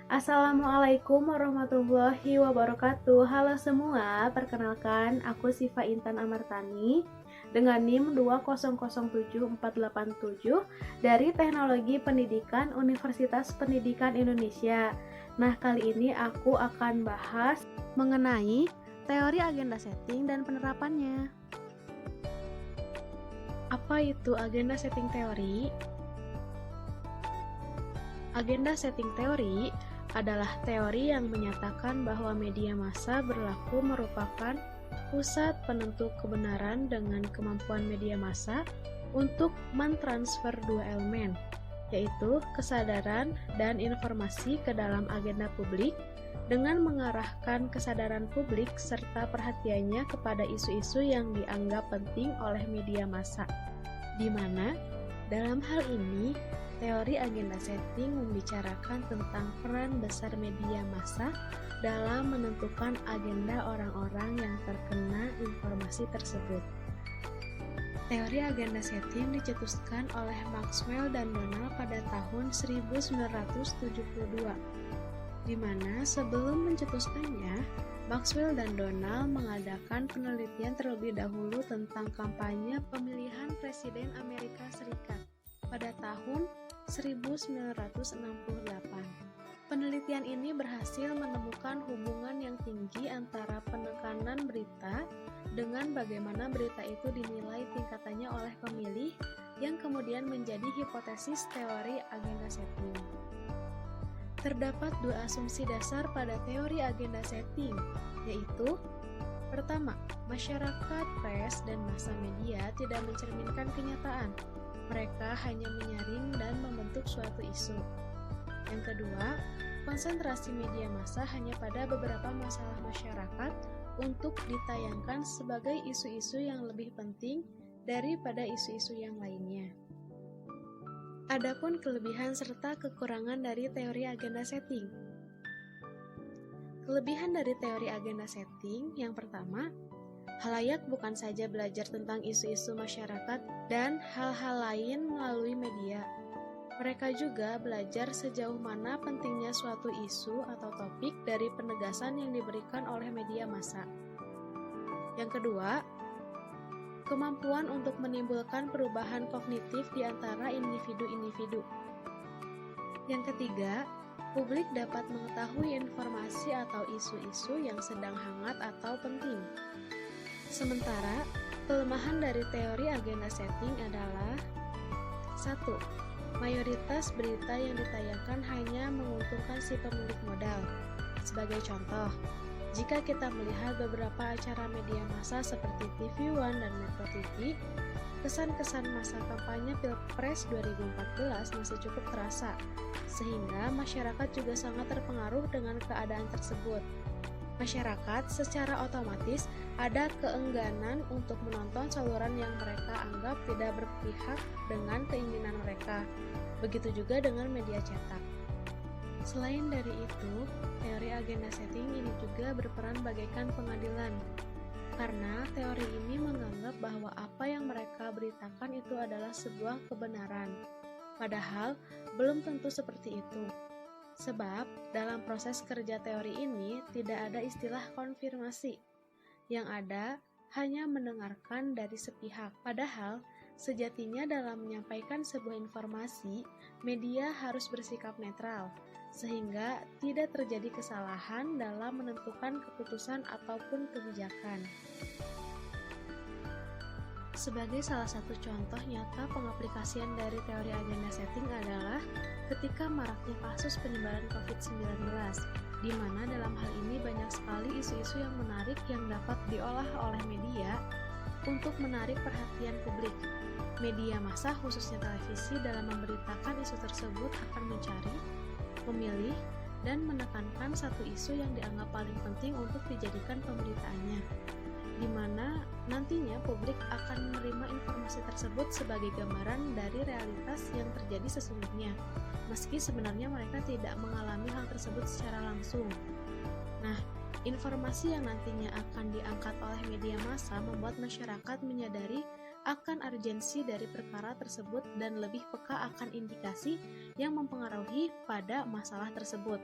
Assalamualaikum warahmatullahi wabarakatuh. Halo semua, perkenalkan aku Siva Intan Amartani dengan NIM 2007487 dari Teknologi Pendidikan Universitas Pendidikan Indonesia. Nah, kali ini aku akan bahas mengenai teori agenda setting dan penerapannya. Apa itu agenda setting teori? Agenda setting teori adalah teori yang menyatakan bahwa media massa berlaku merupakan pusat penentu kebenaran dengan kemampuan media massa untuk mentransfer dua elemen, yaitu kesadaran dan informasi ke dalam agenda publik dengan mengarahkan kesadaran publik serta perhatiannya kepada isu-isu yang dianggap penting oleh media massa, di mana dalam hal ini teori agenda setting membicarakan tentang peran besar media massa dalam menentukan agenda orang-orang yang terkena informasi tersebut. Teori agenda setting dicetuskan oleh Maxwell dan Donald pada tahun 1972, di mana sebelum mencetuskannya, Maxwell dan Donald mengadakan penelitian terlebih dahulu tentang kampanye pemilihan Presiden Amerika Serikat pada tahun 1968. Penelitian ini berhasil menemukan hubungan yang tinggi antara penekanan berita dengan bagaimana berita itu dinilai tingkatannya oleh pemilih, yang kemudian menjadi hipotesis teori agenda setting. Terdapat dua asumsi dasar pada teori agenda setting, yaitu pertama, masyarakat, pers, dan massa media tidak mencerminkan kenyataan. Mereka hanya menyaring dan membentuk suatu isu. Yang kedua, konsentrasi media massa hanya pada beberapa masalah masyarakat untuk ditayangkan sebagai isu-isu yang lebih penting daripada isu-isu yang lainnya. Adapun kelebihan serta kekurangan dari teori agenda setting. Kelebihan dari teori agenda setting yang pertama, halayak bukan saja belajar tentang isu-isu masyarakat dan hal-hal lain melalui media. Mereka juga belajar sejauh mana pentingnya suatu isu atau topik dari penegasan yang diberikan oleh media massa. Yang kedua, kemampuan untuk menimbulkan perubahan kognitif di antara individu-individu. Yang ketiga, publik dapat mengetahui informasi atau isu-isu yang sedang hangat atau penting. Sementara, kelemahan dari teori agenda setting adalah 1. Mayoritas berita yang ditayangkan hanya menguntungkan si pemilik modal. Sebagai contoh, jika kita melihat beberapa acara media massa seperti TV One dan Metro TV, kesan-kesan masa kampanye Pilpres 2014 masih cukup terasa, sehingga masyarakat juga sangat terpengaruh dengan keadaan tersebut. Masyarakat secara otomatis ada keengganan untuk menonton saluran yang mereka anggap tidak berpihak dengan keinginan mereka. Begitu juga dengan media cetak. Selain dari itu, teori agenda setting ini juga berperan bagaikan pengadilan. Karena teori ini menganggap bahwa apa yang mereka beritakan itu adalah sebuah kebenaran. Padahal, belum tentu seperti itu. Sebab, dalam proses kerja teori ini tidak ada istilah konfirmasi. Yang ada hanya mendengarkan dari sepihak. Padahal, sejatinya dalam menyampaikan sebuah informasi, media harus bersikap netral, sehingga tidak terjadi kesalahan dalam menentukan keputusan ataupun kebijakan. Sebagai salah satu contoh nyata pengaplikasian dari teori agenda setting adalah ketika maraknya kasus penyebaran COVID-19, di mana dalam hal ini banyak sekali isu-isu yang menarik yang dapat diolah oleh media untuk menarik perhatian publik. Media massa, khususnya televisi, dalam memberitakan isu tersebut akan mencari, memilih, dan menekankan satu isu yang dianggap paling penting untuk dijadikan pemberitaannya, di mana nantinya publik akan menerima informasi tersebut sebagai gambaran dari realitas yang terjadi sesungguhnya, meski sebenarnya mereka tidak mengalami hal tersebut secara langsung. Nah, informasi yang nantinya akan diangkat oleh media massa membuat masyarakat menyadari akan urgensi dari perkara tersebut dan lebih peka akan indikasi yang mempengaruhi pada masalah tersebut.